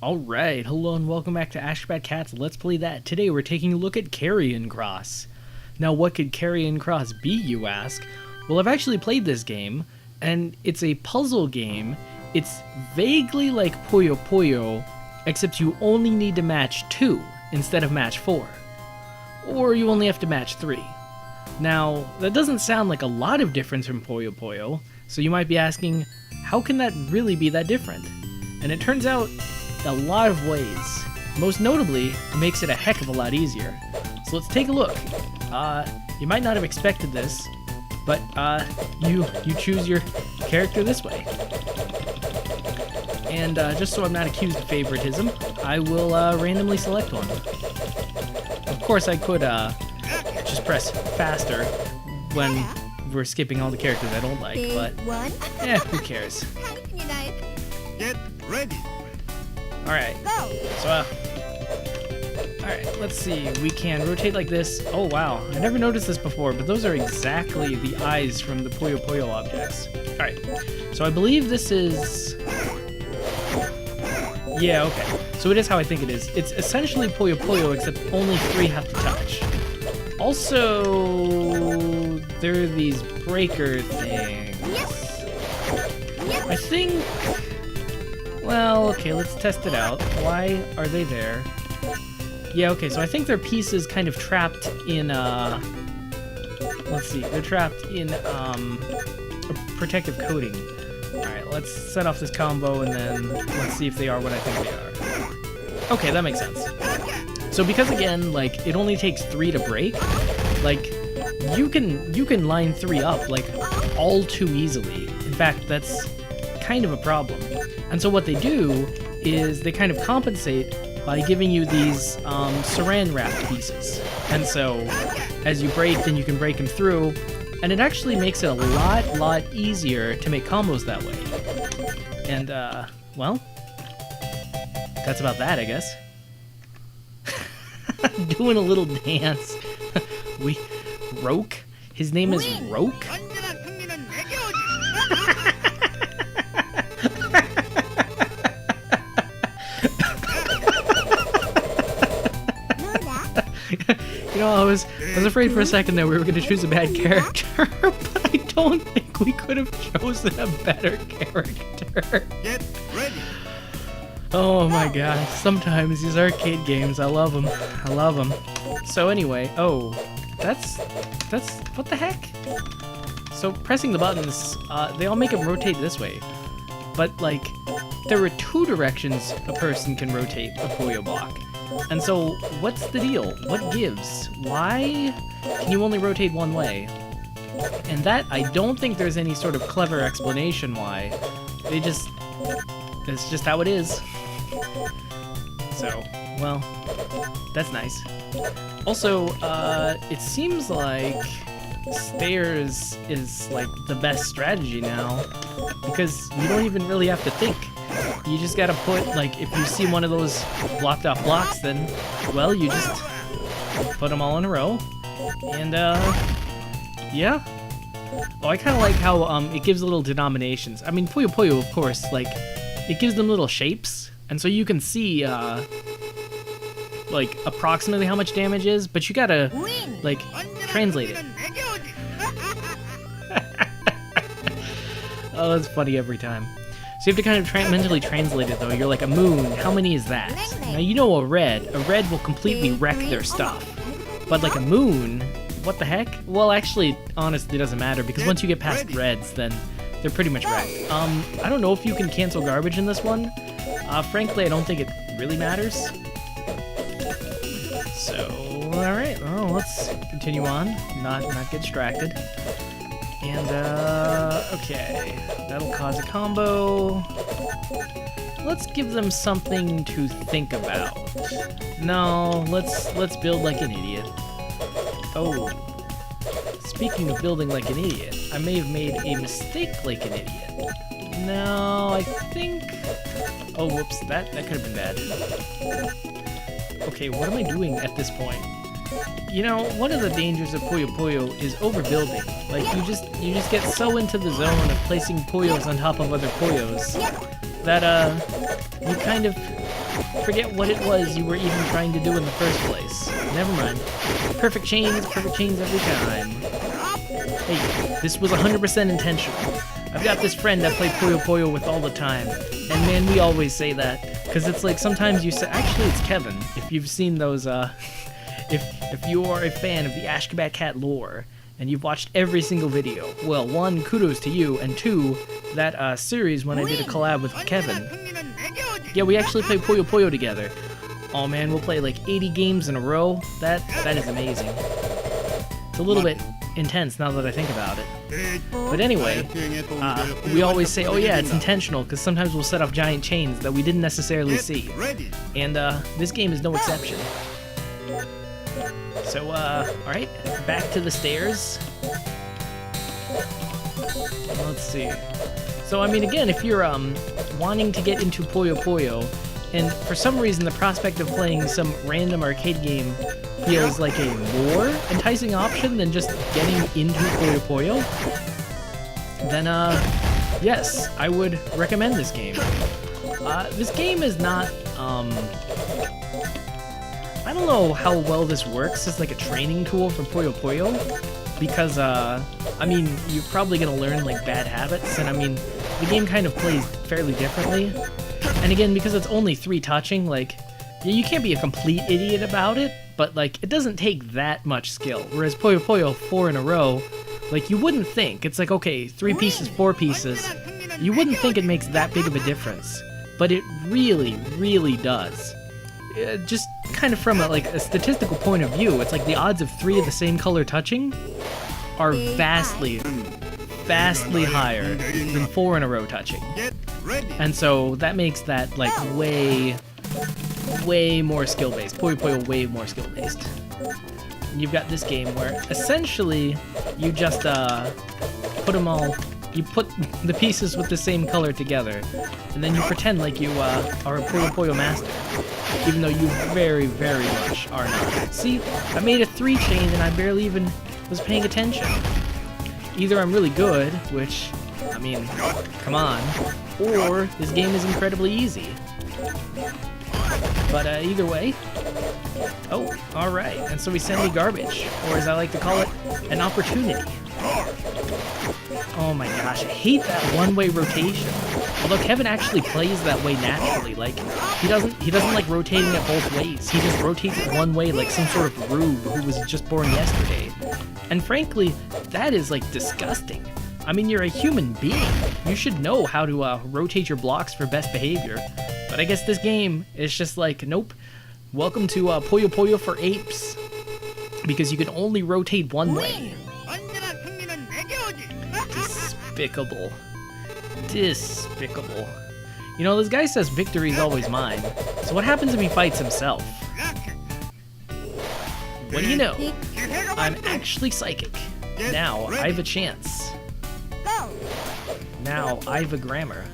Alright, hello and welcome back to Ashgabat Cat's Let's Play That. Today we're taking a look at Karian Cross. Now what could Karian Cross be, you ask? Well, I've actually played this game, and it's a puzzle game. It's vaguely like Puyo Puyo, except you only need to match 2 instead of match 4. Or you only have to match 3. Now, that doesn't sound like a lot of difference from Puyo Puyo, so you might be asking, how can that really be that different? And it turns out, a lot of ways. Most notably, it makes it a heck of a lot easier. So let's take a look. You might not have expected this, but you choose your character this way. And just so I'm not accused of favoritism, I will randomly select one. Of course, I could just press faster when we're skipping all the characters I don't like, but who cares? Get ready. Alright, so, alright, let's see, we can rotate like this. Oh wow, I never noticed this before, but those are exactly the eyes from the Puyo Puyo objects. Alright, so I believe this is... Yeah, okay, so it is how I think it is. It's essentially Puyo Puyo, except only 3 have to touch. Also, there are these breaker things. I think... Well, okay, let's test it out. Why are they there? Yeah, okay, so I think they're pieces kind of trapped in, let's see, they're trapped in, a protective coating. Alright, let's set off this combo and then let's see if they are what I think they are. Okay, that makes sense. So because, again, like, it only takes 3 to break, like, you can line 3 up, like, all too easily. In fact, that's kind of a problem. And so what they do is they kind of compensate by giving you these saran wrapped pieces. And so as you break, then you can break them through, and it actually makes it a lot easier to make combos that way. And well, that's about that, I guess. Doing a little dance. Roke? His name is Roke? You know, I was afraid for a second that we were going to choose a bad character, but I don't think we could have chosen a better character. Get ready. Oh my gosh, sometimes these arcade games, I love them. I love them. So anyway, oh, that's, what the heck? So pressing the buttons, they all make them rotate this way. But like, there are 2 directions a person can rotate a Puyo block. And so, what's the deal? What gives? Why can you only rotate one way? And that, I don't think there's any sort of clever explanation why. It's just how it is. So, well, that's nice. Also, it seems like stairs is, like, the best strategy now, because you don't even really have to think. You just gotta put, like, if you see one of those blocked off blocks, then, well, you just put them all in a row, and, yeah. Oh, I kinda like how, it gives little denominations. I mean, Puyo Puyo, of course, like, it gives them little shapes, and so you can see, like, approximately how much damage is, but you gotta, like, translate it. Oh, that's funny every time. So you have to kind of mentally translate it, though. You're like, a moon, how many is that? Now, you know a red will completely wreck their stuff. But like a moon, what the heck? Well, actually, honestly, it doesn't matter, because once you get past reds, then they're pretty much wrecked. I don't know if you can cancel garbage in this one. Frankly, I don't think it really matters. So, alright, well, let's continue on, not get distracted. And, okay, that'll cause a combo. Let's give them something to think about. No, let's build like an idiot. Oh, speaking of building like an idiot, I may have made a mistake like an idiot. No, I think... Oh, whoops, that could have been bad. Okay, what am I doing at this point? You know, one of the dangers of Puyo Puyo is overbuilding. Like, you just get so into the zone of placing Puyos on top of other Puyos that, you kind of Forget what it was you were even trying to do in the first place. Never mind. Perfect chains every time. Hey, this was 100% intentional. I've got this friend I play Puyo Puyo with all the time, and man, we always say that, because it's like sometimes you say, actually it's Kevin, if you've seen those, if you are a fan of the Ashgabat Cat lore, and you've watched every single video, well, one, kudos to you, and two, that series when I did a collab with Kevin, yeah, we actually play Puyo Puyo together. Oh man, we'll play like 80 games in a row. That is amazing. It's a little bit intense now that I think about it. But anyway, we always say, oh yeah, it's intentional, because sometimes we'll set off giant chains that we didn't necessarily see. And this game is no exception. So, alright, back to the stairs. Let's see. So, I mean, again, if you're wanting to get into Puyo Puyo, and for some reason the prospect of playing some random arcade game feels like a more enticing option than just getting into Puyo Puyo, then yes, I would recommend this game. This game is not, I don't know how well this works as like a training tool for Puyo Puyo, because, I mean, you're probably gonna learn like bad habits, and I mean, the game kind of plays fairly differently. And again, because it's only 3 touching, like, yeah, you can't be a complete idiot about it, but like, it doesn't take that much skill. Whereas Puyo Puyo 4 in a row, like, you wouldn't think. It's like, okay, 3 pieces, 4 pieces. You wouldn't think it makes that big of a difference, but it really, really does. Just kind of from a statistical point of view, it's like the odds of 3 of the same color touching are vastly higher than 4 in a row touching. And so that makes that like way more skill based. Puyo Puyo way more skill based. You've got this game where essentially you just put the pieces with the same color together, and then you pretend like you are a Puyo Puyo master, even though you very, very much are not. See, I made a 3 chain and I barely even was paying attention. Either I'm really good, which, I mean, come on, or this game is incredibly easy. But either way, oh, alright, and so we send me garbage, or as I like to call it, an opportunity. Oh my gosh, I hate that one-way rotation. Although Kevin actually plays that way naturally, like, he doesn't like rotating it both ways. He just rotates it one way like some sort of rube who was just born yesterday. And frankly, that is like disgusting. I mean, you're a human being. You should know how to rotate your blocks for best behavior. But I guess this game is just like, nope. Welcome to Puyo Puyo for apes. Because you can only rotate one way. Despicable. Despicable. You know, this guy says victory is always mine. So what happens if he fights himself? What do you know? I'm actually psychic. Now I have a chance. Now I have a grammar.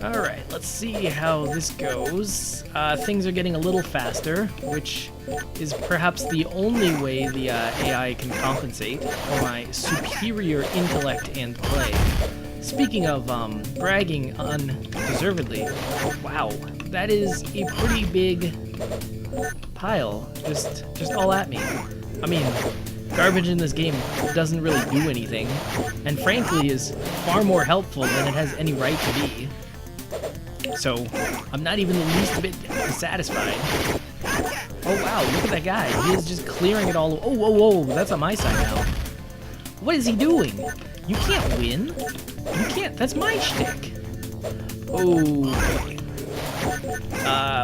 Alright, let's see how this goes. Things are getting a little faster, which is perhaps the only way the AI can compensate for my superior intellect and play. Speaking of bragging undeservedly, wow, that is a pretty big pile, just all at me. I mean, garbage in this game doesn't really do anything, and frankly is far more helpful than it has any right to be. So, I'm not even the least bit satisfied. Oh wow, look at that guy. He is just clearing it all. Oh, whoa, whoa, that's on my side now. What is he doing? You can't win. You can't, that's my shtick. Okay.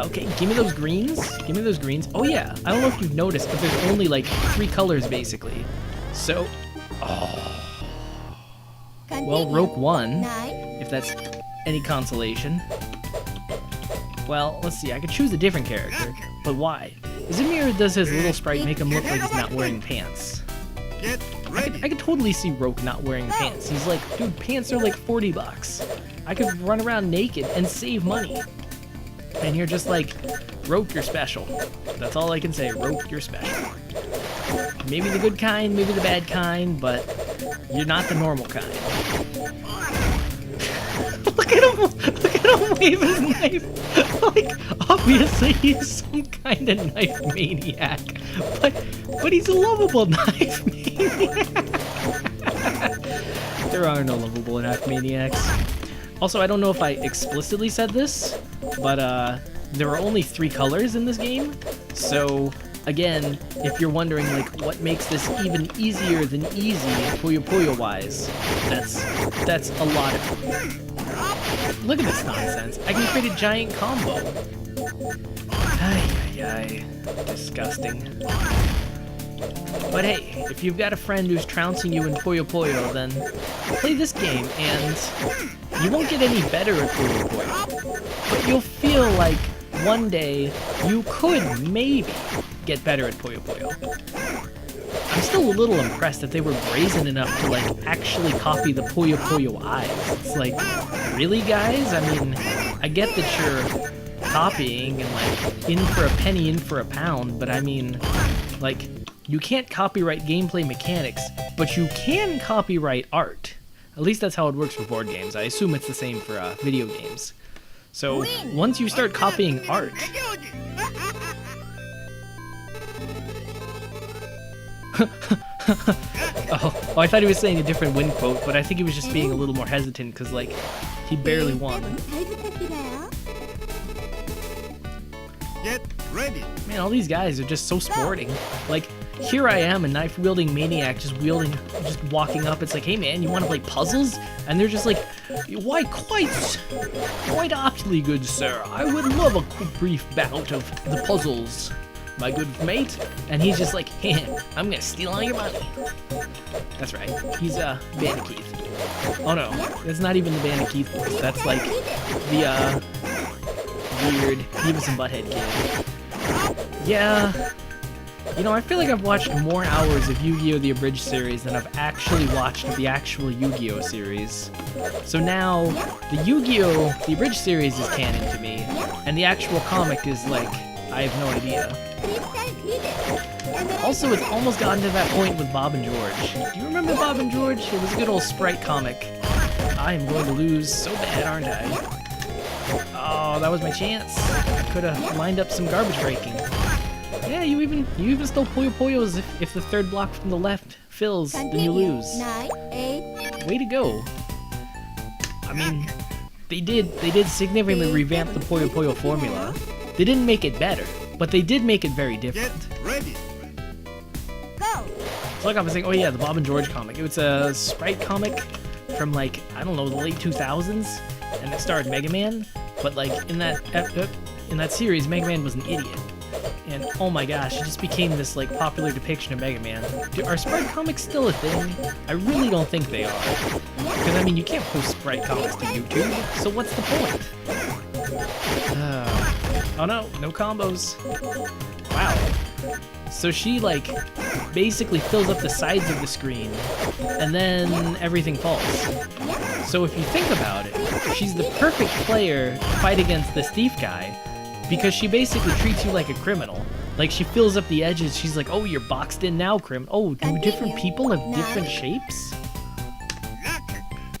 Okay, give me those greens. Give me those greens. Oh yeah, I don't know if you've noticed, but there's only like 3 colors basically. So, oh. Well, Roke won, if that's any consolation. Well, let's see, I could choose a different character, but why? Is it me or does his little sprite make him look like he's not wearing pants? I could totally see Roke not wearing pants. He's like, dude, pants are like 40 bucks. I could run around naked and save money. And you're just like, Roke, you're special. That's all I can say, Roke, you're special. Maybe the good kind, maybe the bad kind, but you're not the normal kind. Look at him wave his knife, like, up Obviously, he's some kind of knife maniac, but he's a lovable knife maniac. There are no lovable knife maniacs. Also, I don't know if I explicitly said this, but there are only 3 colors in this game. So again, if you're wondering like what makes this even easier than easy Puyo Puyo wise, that's a lot of it. Look at this nonsense. I can create a giant combo. Ay, disgusting. But hey, if you've got a friend who's trouncing you in Puyo Puyo, then play this game and you won't get any better at Puyo Puyo. But you'll feel like one day you could maybe get better at Puyo Puyo. I'm still a little impressed that they were brazen enough to like actually copy the Puyo Puyo eyes. It's like, really guys? I mean, I get that you're copying and like in for a penny, in for a pound, but I mean, like, you can't copyright gameplay mechanics, but you can copyright art. At least that's how it works for board games. I assume it's the same for video games. So once you start copying art, oh, I thought he was saying a different win quote, but I think he was just being a little more hesitant because, like, he barely won. Get ready. Man, all these guys are just so sporting. Like, here I am, a knife-wielding maniac, just walking up. It's like, hey man, you want to play puzzles? And they're just like, why, quite aptly, good sir. I would love a brief bout of the puzzles, my good mate. And he's just like, hey, I'm gonna steal all your money. That's right, he's Bandit Keith. Oh no, that's not even the Bandit Keith voice. That's like the weird Beavis and Butthead kid. Yeah. You know, I feel like I've watched more hours of Yu-Gi-Oh! The Abridged series than I've actually watched of the actual Yu-Gi-Oh! Series. So now, the Yu-Gi-Oh! The Abridged series is canon to me, and the actual comic is like, I have no idea. Also, it's almost gotten to that point with Bob and George. Do you remember Bob and George? It was a good old sprite comic. I am going to lose so bad, aren't I? Oh, that was my chance. I could have lined up some garbage breaking. Yeah, you even stole Puyo Puyo's if the third block from the left fills, then you lose. Way to go. I mean, they did significantly revamp the Puyo Puyo formula. They didn't make it better, but they did make it very different. Get ready. Go. So like I was saying, oh yeah, the Bob and George comic. It was a sprite comic from like, I don't know, the late 2000s, and it starred Mega Man. But like in that series, Mega Man was an idiot. And oh my gosh, it just became this like popular depiction of Mega Man. Are sprite comics still a thing? I really don't think they are. Because I mean, you can't post sprite comics to YouTube, so what's the point? Oh no, no combos. Wow. So she like basically fills up the sides of the screen, and then everything falls. So if you think about it, she's the perfect player to fight against this thief guy, because she basically treats you like a criminal. Like, she fills up the edges, she's like, oh, you're boxed in now, Oh, do different people have different shapes?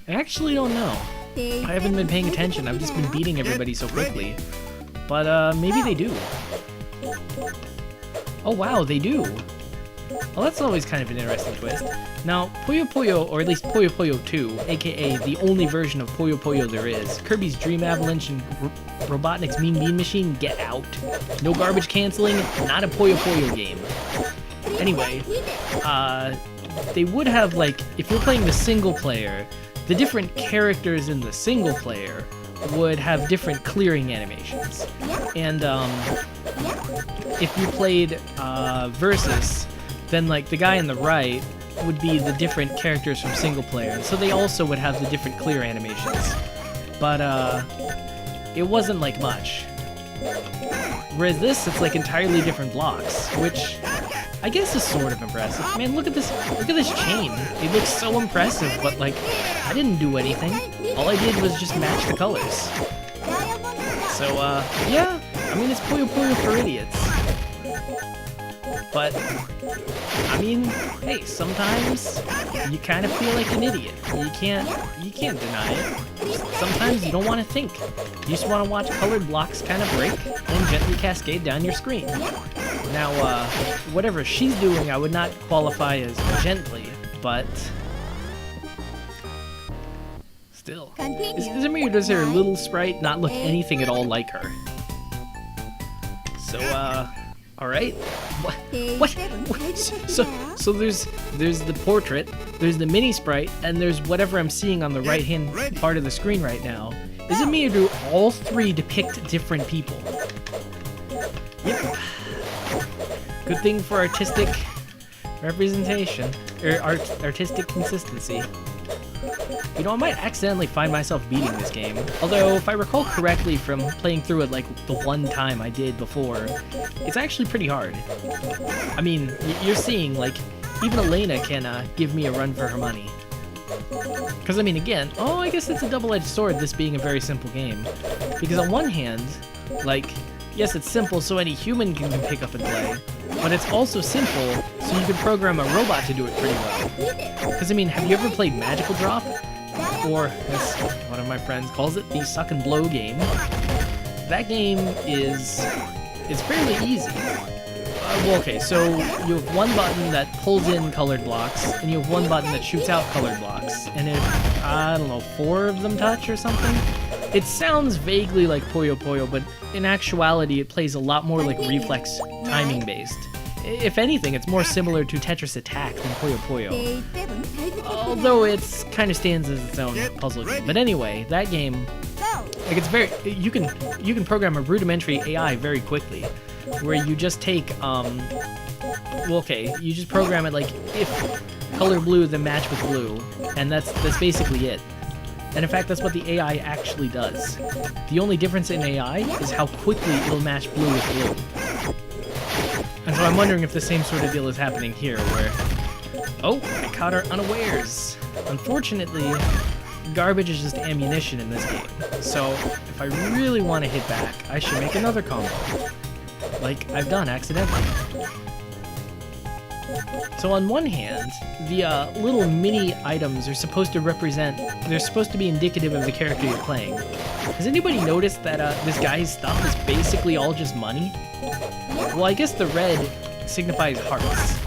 I actually don't know. I haven't been paying attention, I've just been beating everybody so quickly. But, maybe they do. Oh wow, they do. Well, that's always kind of an interesting twist. Now, Puyo Puyo, or at least Puyo Puyo 2, aka the only version of Puyo Puyo there is, Kirby's Dream Avalanche and Robotnik's Mean Bean Machine, get out. No garbage canceling, not a Puyo Puyo game. Anyway, they would have, like, if you're playing the single player, the different characters in the single player would have different clearing animations. And, if you played, Versus, then like the guy on the right would be the different characters from single player, and so they also would have the different clear animations. But it wasn't like much. Whereas this, it's like entirely different blocks, which I guess is sort of impressive. Man, look at this chain. It looks so impressive, but like I didn't do anything. All I did was just match the colors. So yeah, I mean it's Puyo Puyo for idiots. But, I mean, hey, sometimes you kind of feel like an idiot. You can't deny it. Sometimes you don't want to think. You just want to watch colored blocks kind of break and gently cascade down your screen. Now, whatever she's doing, I would not qualify as gently, but still. Is it me or does her little sprite not look anything at all like her? So, alright. What? So there's the portrait, there's the mini sprite, and there's whatever I'm seeing on the right-hand part of the screen right now. Is it me or do all three depict different people? Yep. Good thing for artistic representation, or artistic consistency. You know, I might accidentally find myself beating this game. Although, if I recall correctly from playing through it like the one time I did before, it's actually pretty hard. I mean, you're seeing, like, even Elena can give me a run for her money. Because, I mean, again, I guess it's a double-edged sword, this being a very simple game. Because on one hand, like, yes, it's simple so any human can pick up and play, but it's also simple so you can program a robot to do it pretty well. Because, I mean, have you ever played Magical Drop? Or, as one of my friends calls it, the suck and blow game. That game is fairly easy. Well, okay, so you have one button that pulls in colored blocks, and you have one button that shoots out colored blocks. And if, I don't know, 4 of them touch or something? It sounds vaguely like Puyo Puyo, but in actuality it plays a lot more like reflex timing based. If anything, it's more similar to Tetris Attack than Puyo Puyo. Although it's kind of stands as its own puzzle game. But anyway, that game, like, it's very, you can program a rudimentary AI very quickly, where you just take, you just program it like, if color blue, then match with blue, and that's basically it. And in fact, that's what the AI actually does. The only difference in AI is how quickly it'll match blue with blue. And so I'm wondering if the same sort of deal is happening here, where, I caught her unawares. Unfortunately, garbage is just ammunition in this game. So if I really want to hit back, I should make another combo, like I've done accidentally. So on one hand, the little mini items are supposed to represent, they're supposed to be indicative of the character you're playing. Has anybody noticed that this guy's stuff is basically all just money? Well, I guess the red signifies hearts.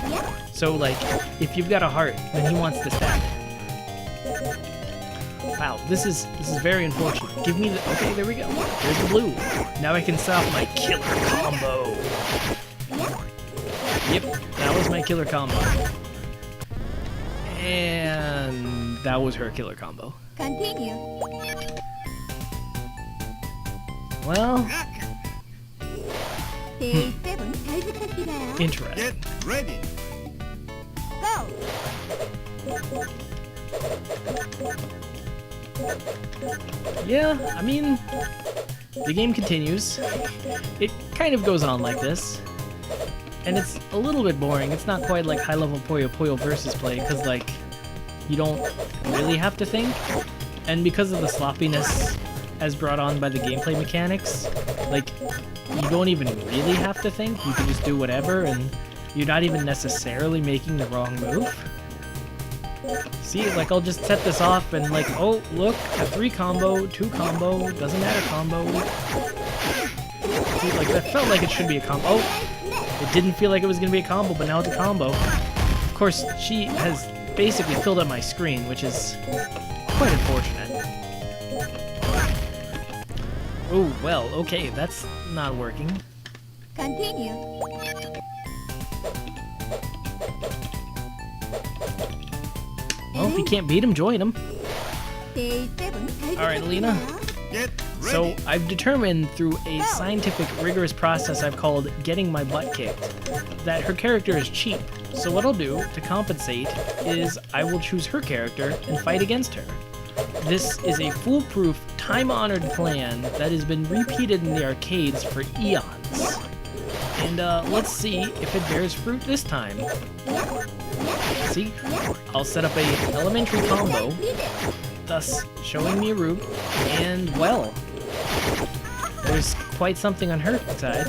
So, like, if you've got a heart, then he wants to stab it. Wow, this is very unfortunate. Give me the, okay, there we go. There's the blue. Now I can set off my killer combo. Yep, that was my killer combo. And that was her killer combo. Continue. Well, interesting. Get ready. Go. Yeah, I mean, the game continues. It kind of goes on like this. And it's a little bit boring. It's not quite like high-level Puyo Puyo versus play, because, like, you don't really have to think. And because of the sloppiness as brought on by the gameplay mechanics, like, you don't even really have to think. You can just do whatever, and you're not even necessarily making the wrong move. See, like, I'll just set this off and, like, oh, look, a 3 combo, 2 combo, doesn't matter combo. See, like, that felt like it should be a combo. Oh! It didn't feel like it was going to be a combo, but now it's a combo. Of course, she has basically filled up my screen, which is quite unfortunate. Oh, well, okay, that's not working. Continue. Well, if you can't beat him, join him. Alright, Alina. Get ready. So, I've determined through a scientific, rigorous process I've called getting my butt kicked, that her character is cheap. So what I'll do, to compensate, is I will choose her character and fight against her. This is a foolproof, time-honored plan that has been repeated in the arcades for eons. And let's see if it bears fruit this time. See, I'll set up a elementary combo, thus showing me a route, and, well, there's quite something on her side.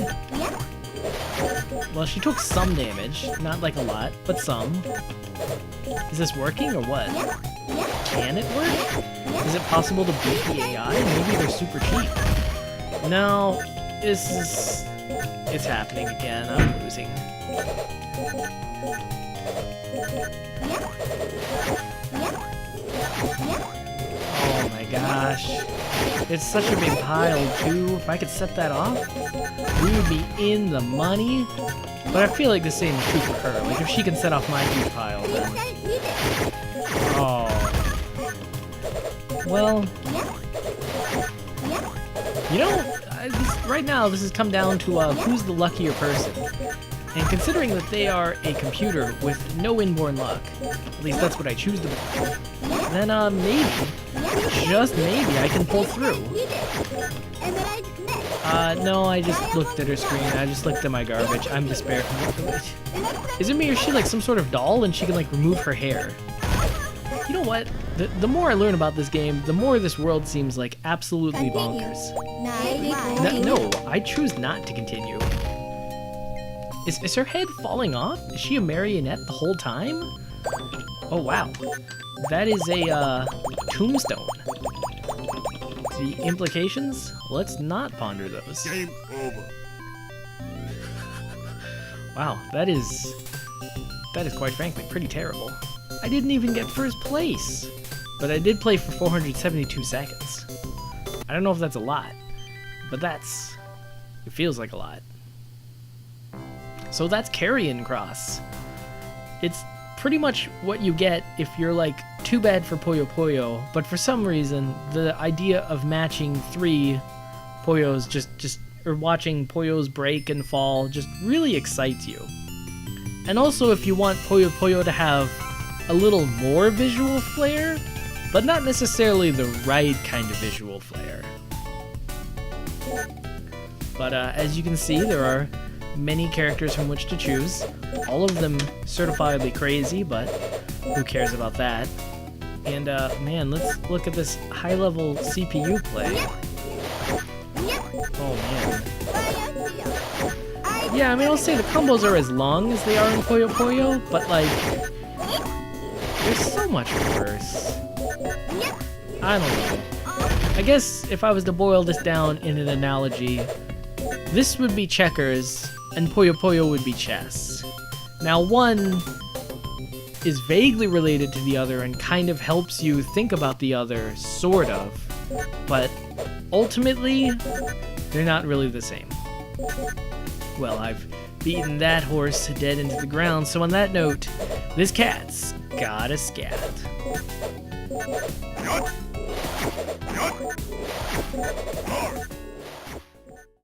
Well, she took some damage. Not like a lot, but some. Is this working or what? Can it work? Is it possible to beat the AI? Maybe they're super cheap. No, this is... It's happening again. I'm losing. Oh my gosh. It's such a big pile too. If I could set that off, we would be in the money. But I feel like the same is true for her. Like if she can set off my huge pile, then... Oh. Well... You know, right now this has come down to who's the luckier person. And considering that they are a computer with no inborn luck, at least that's what I choose to believe, then maybe, just maybe, I can pull through. No, I just looked at her screen. I just looked at my garbage. I'm despair. Is it me or is she like some sort of doll and she can like remove her hair? You know what? The more I learn about this game, the more this world seems like absolutely bonkers. No, I choose not to continue. Is her head falling off? Is she a marionette the whole time? Oh wow. That is a tombstone. The implications? Let's not ponder those. Game over. Wow, that is quite frankly pretty terrible. I didn't even get first place, but I did play for 472 seconds. I don't know if that's a lot, but it feels like a lot. So that's Carrion Cross. It's pretty much what you get if you're like too bad for Puyo Puyo, but for some reason the idea of matching 3 Puyos or watching Puyos break and fall just really excites you. And also if you want Puyo Puyo to have a little more visual flair, but not necessarily the right kind of visual flair. But as you can see, there are many characters from which to choose. All of them certifiably crazy, but who cares about that? And man, let's look at this high-level CPU play. Oh man. Yeah, I mean, I'll say the combos are as long as they are in Puyo Puyo, but like, they're so much worse. I don't know. I guess if I was to boil this down in an analogy, this would be checkers, and Puyo Puyo would be chess. Now one is vaguely related to the other and kind of helps you think about the other, sort of, but ultimately, they're not really the same. Well, I've beaten that horse dead into the ground, so on that note, this cat's got a scat. Yacht. Yacht. Yacht.